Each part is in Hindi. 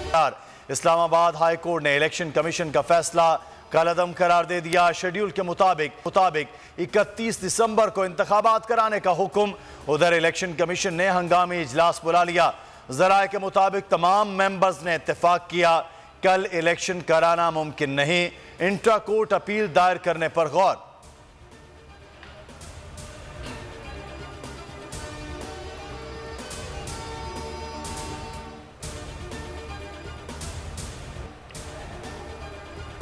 इस्लामाबाद हाई कोर्ट ने इलेक्शन कमीशन का फैसला कलअदम करार दे दिया। शेड्यूल के मुताबिक 31 दिसंबर को इंतखाबात कराने का हुक्म। उधर इलेक्शन कमीशन ने हंगामी इजलास बुला लिया। जराए के मुताबिक तमाम मेंबर्स ने इत्तेफाक किया कल इलेक्शन कराना मुमकिन नहीं। इंट्रा कोर्ट अपील दायर करने पर गौर।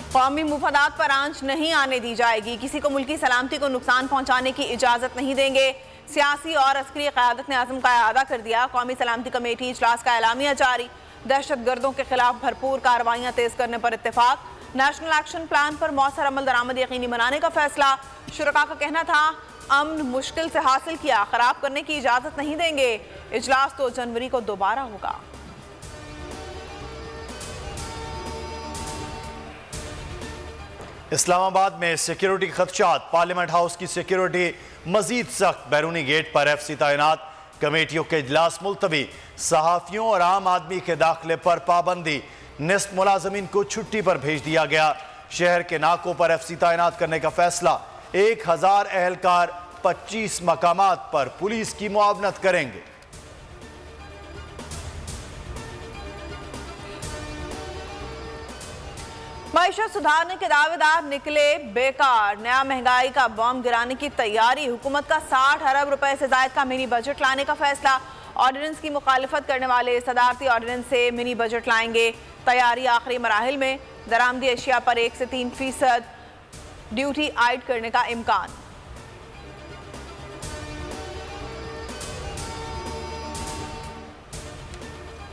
कौमी मुफादात पर आंच नहीं आने दी जाएगी। किसी को मुल्की सलामती को नुकसान पहुंचाने की इजाजत नहीं देंगे। सियासी और अस्करी क़यादत ने आज़म का अदा कर दिया। कौमी सलामती कमेटी इजलास का एलामिया जारी। दहशत गर्दों के खिलाफ भरपूर कार्रवाइयाँ तेज करने पर इत्तेफाक। नेशनल एक्शन प्लान पर मौसर अमल दरामद यकीनी बनाने का फैसला। शुरका का कहना था अमन मुश्किल से हासिल किया, खराब करने की इजाजत नहीं देंगे। इजलास 2 जनवरी को दोबारा होगा। इस्लामाबाद में सिक्योरिटी खदशात। पार्लियामेंट हाउस की सिक्योरिटी मजीद सख्त। बैरूनी गेट पर FC तैनात। कमेटियों के इजलास मुलतवी। सहाफियों और आम आदमी के दाखिले पर पाबंदी। निस्फ मुलाजमीन को छुट्टी पर भेज दिया गया। शहर के नाकों पर FC तैनात करने का फैसला। 1000 एहलकार 25 मकामात पर पुलिस की मुआवनत करेंगे। मईशत सुधारने के दावेदार निकले बेकार। नया महंगाई का बम गिराने की तैयारी। हुकूमत का 60 अरब रुपए से ज्यादा का मिनी बजट लाने का फैसला। ऑर्डिनेंस की मुखालिफत करने वाले सदारती ऑर्डिनेंस से मिनी बजट लाएंगे। तैयारी आखिरी मराहिल में। दरामदी अशिया पर 1 से 3% ड्यूटी आयड करने का इम्कान।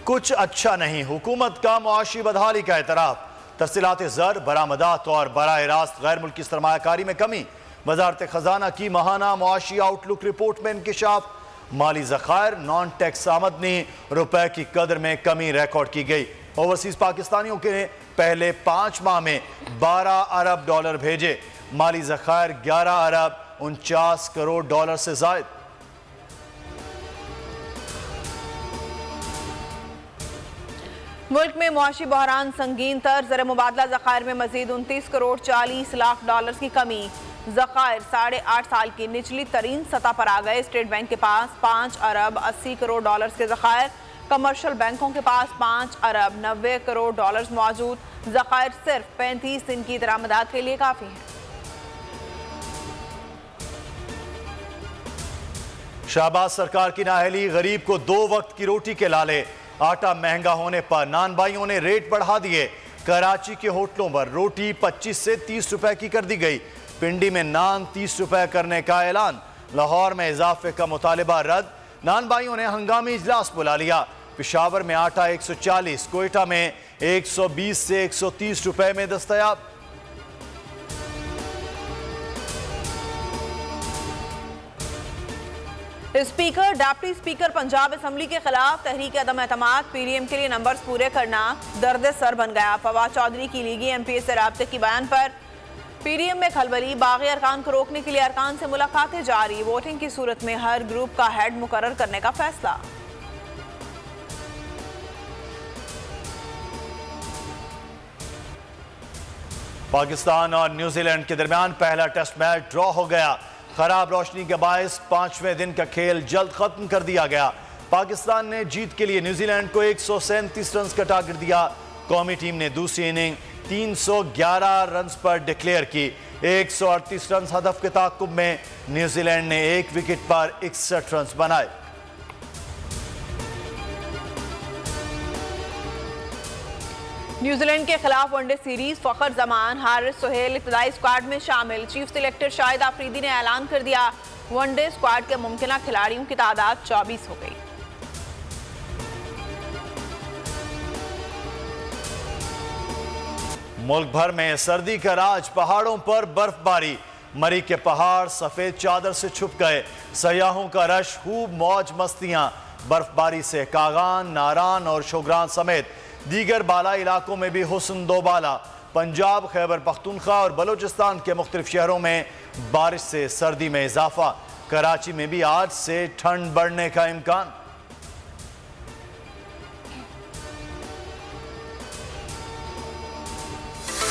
कुछ अच्छा नहीं। हुकूमत का मुआशी बदहाली का एतराफ। तफसीलात ज़र, बरामदात और बराह रास्त गैर मुल्की सरमायाकारी में कमी। वजारत खजाना की माहाना मुआशी आउटलुक रिपोर्ट में इंकिशाफ। माली ज़खायर नॉन टैक्स आमदनी रुपए की कदर में कमी रिकॉर्ड की गई। ओवरसीज पाकिस्तानियों के पहले 5 माह में 12 अरब डॉलर भेजे। माली ज़खायर 11 अरब 49 करोड़ डॉलर से ज़ायद। मुल्क में मुआशी बहरान संगीन तर। ज़र मुबादला ज़खायर में मजीद 29 करोड़ 40 लाख डॉलर की कमी। ज़खायर 8.5 साल की निचली तरीन सतह पर आ गए। स्टेट बैंक के पास 5 अरब 80 करोड़ डॉलर के ज़खायर। कमर्शियल बैंकों के पास 5 अरब 90 करोड़ डॉलर मौजूद। ज़खायर सिर्फ 35 दिन की दरामदात के लिए काफ़ी है। शहबाज सरकार की नाअहली। गरीब को 2 वक्त की रोटी के लाले। आटा महंगा होने पर नान भाइयों ने रेट बढ़ा दिए। कराची के होटलों पर रोटी 25 से 30 रुपए की कर दी गई। पिंडी में नान 30 रुपए करने का ऐलान। लाहौर में इजाफे का मुतालिबा रद्द। नान भाइयों ने हंगामी इजलास बुला लिया। पेशावर में आटा 140, कोयटा में 120 से 130 रुपए में दस्तयाब। Speaker deputy speaker Punjab assembly के खिलाफ तहरीक अदम एतमाद। PDM के लिए नंबर्स पूरे करना दर्द सर बन गया। फवाद चौधरी की लीगी MPA से राब्ते की बयान पर PDM में खलबली। बागी अरकान को रोकने के लिए अरकान से मुलाकातें जारी। वोटिंग की सूरत में हर ग्रुप का हेड मुकर्रर करने का फैसला। पाकिस्तान और न्यूजीलैंड के दरमियान पहला टेस्ट मैच ड्रॉ हो गया। खराब रोशनी के बायस 5वें दिन का खेल जल्द खत्म कर दिया गया। पाकिस्तान ने जीत के लिए न्यूजीलैंड को 137 रन का टारगेट दिया। कौमी टीम ने दूसरी इनिंग 311 रन पर डिक्लेयर की। 138 रन हदफ के ताकुब में न्यूजीलैंड ने 1 विकेट पर 61 रन बनाए। न्यूजीलैंड के खिलाफ वनडे सीरीज फखर जमान हारिस सोहेल इब्तदाई स्क्वाड में शामिल। चीफ सिलेक्टर शाहिद आफरीदी ने ऐलान कर दिया वनडे स्क्वाड के मुमकिन खिलाड़ियों की तादाद 24 हो गई। मुल्क भर में सर्दी का राज। पहाड़ों पर बर्फबारी। मरी के पहाड़ सफेद चादर से छुप गए। सयाहों का रश, खूब मौज मस्तियां। बर्फबारी से कागान, नारान और शोग्रान समेत दीगर बाला इलाकों में भी हुस्न दोबाला। पंजाब, खैबर पख्तूनख्वा और बलूचिस्तान के मुख्तलिफ शहरों में बारिश से सर्दी में इजाफा। कराची में भी आज से ठंड बढ़ने का इम्कान।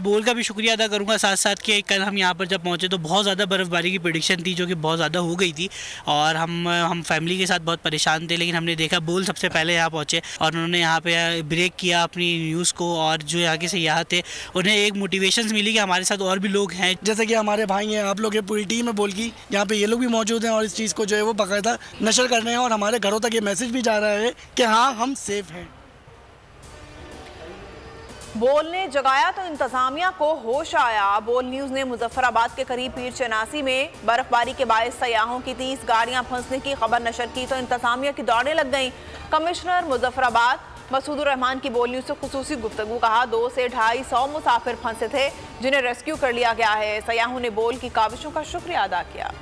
बोल का भी शुक्रिया अदा करूंगा साथ साथ कि कल हम यहाँ पर जब पहुँचे तो बहुत ज़्यादा बर्फ़बारी की प्रेडिक्शन थी जो कि बहुत ज़्यादा हो गई थी और हम फैमिली के साथ बहुत परेशान थे, लेकिन हमने देखा बोल सबसे पहले यहाँ पहुँचे और उन्होंने यहाँ पे ब्रेक किया अपनी न्यूज़ को और जो यहाँ के सयाह थे उन्हें एक मोटिवेशन मिली कि हमारे साथ और भी लोग हैं। जैसे कि हमारे भाई हैं, आप लोग ये पूरी टीम है बोल की, यहाँ पे ये लोग भी मौजूद हैं और इस चीज़ को जो है वो बाकायदा नशर कर रहे हैं और हमारे घरों तक ये मैसेज भी जा रहा है कि हाँ हम सेफ हैं। बोल ने जगाया तो इंतजामिया को होश आया। बोल न्यूज़ ने मुजफ्फराबाद के करीब पीर चनासी में बर्फबारी के बायस सयाहों की 30 गाड़ियां फंसने की खबर नशर की तो इंतजामिया की दौड़ें लग गईं। कमिश्नर मुजफ्फराबाद मसूदुर रहमान की बोल न्यूज़ से खुसूसी गुफ्तगू कहा 200 से 250 मुसाफिर फंसे थे जिन्हें रेस्क्यू कर लिया गया है। सयाहों ने बोल की काविशों का शुक्रिया अदा किया।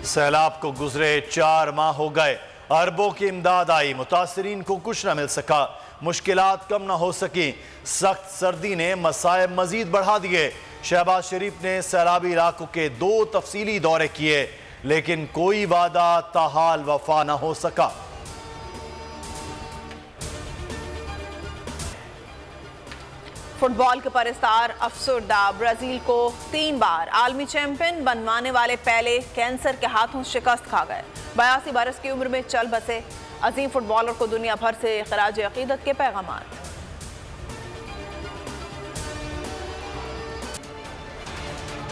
सैलाब को गुजरे 4 माह हो गए, अरबों की इमदाद आई, मुतासरीन को कुछ न मिल सका, मुश्किलात कम न हो सकी, सख्त सर्दी ने मसाइब मजीद बढ़ा दिए। शहबाज शरीफ ने सैलाबी इलाकों के 2 तफसीली दौरे किए लेकिन कोई वादा ताहाल वफा न हो सका। फुटबॉल के परस्तार अफसरदा ब्राजील को 3 बार आलमी चैंपियन बनवाने वाले पहले कैंसर के हाथों शिकस्त खा गए। 82 बरस की उम्र में चल बसे अजीम फुटबॉलर को दुनिया भर से खराज अकीदत के पैगामात।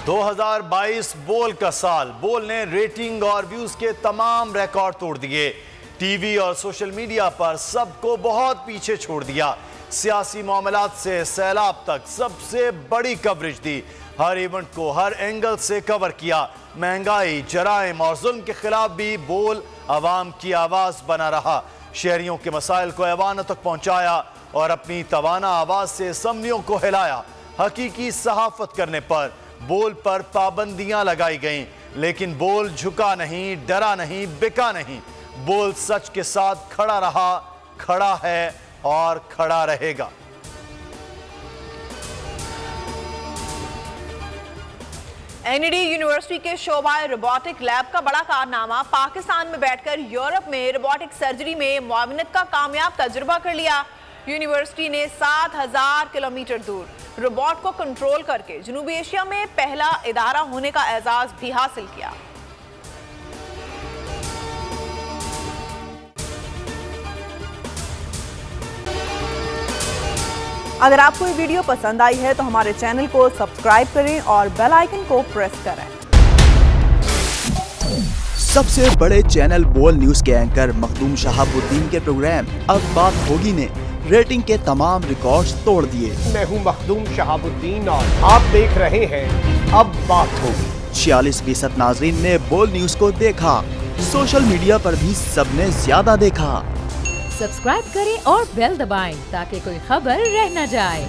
दो 2022 बोल का साल। बोल ने रेटिंग और व्यूज के तमाम रिकॉर्ड तोड़ दिए, टीवी और सोशल मीडिया पर सबको बहुत पीछे छोड़ दिया। सियासी मामलात से सैलाब तक सबसे बड़ी कवरेज दी, हर इवेंट को हर एंगल से कवर किया। महंगाई, जराइम और जुल्म के खिलाफ भी बोल अवाम की आवाज बना रहा, शहरियों के मसाइल को ऐवानों तक पहुंचाया और अपनी तवाना आवाज से असम्बलियों को हिलाया। हकीकी सहाफत करने पर बोल पर पाबंदियां लगाई गईं, लेकिन बोल झुका नहीं, डरा नहीं, बिका नहीं। बोल सच के साथ खड़ा रहा, खड़ा है और खड़ा रहेगा। एनईडी यूनिवर्सिटी के शोबाए रोबोटिक लैब का बड़ा कारनामा, पाकिस्तान में बैठकर यूरोप में रोबोटिक सर्जरी में मुआवनत का कामयाब तजुर्बा कर लिया। यूनिवर्सिटी ने 7000 किलोमीटर दूर रोबोट को कंट्रोल करके जनूबी एशिया में पहला इदारा होने का एजाज भी हासिल किया। अगर आपको ये वीडियो पसंद आई है तो हमारे चैनल को सब्सक्राइब करें और बेल आइकन को प्रेस करें। सबसे बड़े चैनल बोल न्यूज के एंकर मखदूम शहाबुद्दीन के प्रोग्राम अब बात होगी ने रेटिंग के तमाम रिकॉर्ड्स तोड़ दिए। मैं हूं मखदूम शहाबुद्दीन और आप देख रहे हैं अब बात होगी। 46% नाजरीन ने बोल न्यूज को देखा, सोशल मीडिया पर भी सबने ज्यादा देखा। सब्सक्राइब करें और बेल दबाएं ताकि कोई खबर रह न जाए।